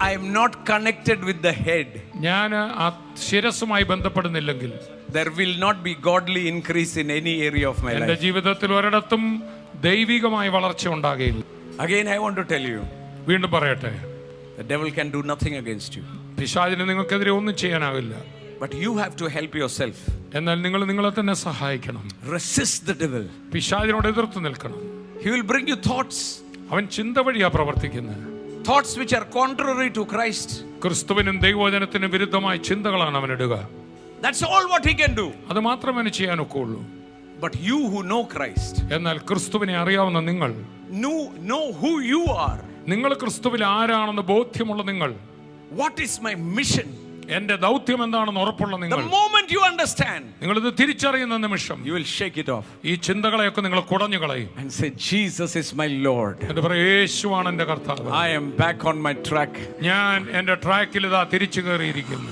I am not connected with the head, ഞാൻ ആ ശിരസ്സുമായി ബന്ധപ്പെടുന്നില്ലെങ്കിൽ there will not be godly increase in any area of my എന്റെ life. ജീവിതത്തിൽ ഒരിടത്തും ദൈവികമായ വളർച്ച ഉണ്ടാകുകയില്ല. Again, I want to tell you, വീണ്ടും പറയട്ടെ, the devil can do nothing against you, പിശാചിന് നിങ്ങൾക്കെതിരെ ഒന്നും ചെയ്യാനാവില്ല. but you have to help yourself. എന്നാൽ നിങ്ങൾ നിങ്ങളെ തന്നെ സഹായിക്കണം. Resist the devil. പിശാചിനോട് എതിർത്ത് നിൽക്കണം. He will bring you thoughts, അവൻ ചിന്ത വഴിയാ പ്രവർത്തിക്കുന്നത്. thoughts which are contrary to Christ. ക്രിസ്തുവിനും ദൈവവചനത്തിനും വിരുദ്ധമായ ചിന്തകളാണ് അവൻ ഇടുക. That's all what he can do. അത് മാത്രമേ അവന് ചെയ്യാനൊക്കെ ഉള്ളൂ. But you who know Christ, എന്നാൽ ക്രിസ്തുവിനെ അറിയാവുന്ന നിങ്ങൾ, know who you are. നിങ്ങൾ ക്രിസ്തുവിൽ ആരാണെന്ന് ബോധ്യമുള്ള നിങ്ങൾ, What is my mission? എന്റെ ദൗത്യം എന്താണെന്ന് ഉറപ്പുള്ള The നിങ്ങൾ, moment you understand, നിങ്ങളിത് തിരിച്ചറിയുന്ന നിമിഷം you will shake it off ഈ ചിന്തകളെയൊക്കെ നിങ്ങൾ കുടഞ്ഞു കളയും. and say, Jesus is my Lord. എന്ന് പറയും, യേശുവാണ് എന്റെ കർത്താവ്. I am back on my track. ഞാൻ എന്റെ ട്രാക്കിൽ ഇതാ തിരിച്ചു കയറിയിരിക്കുന്നു.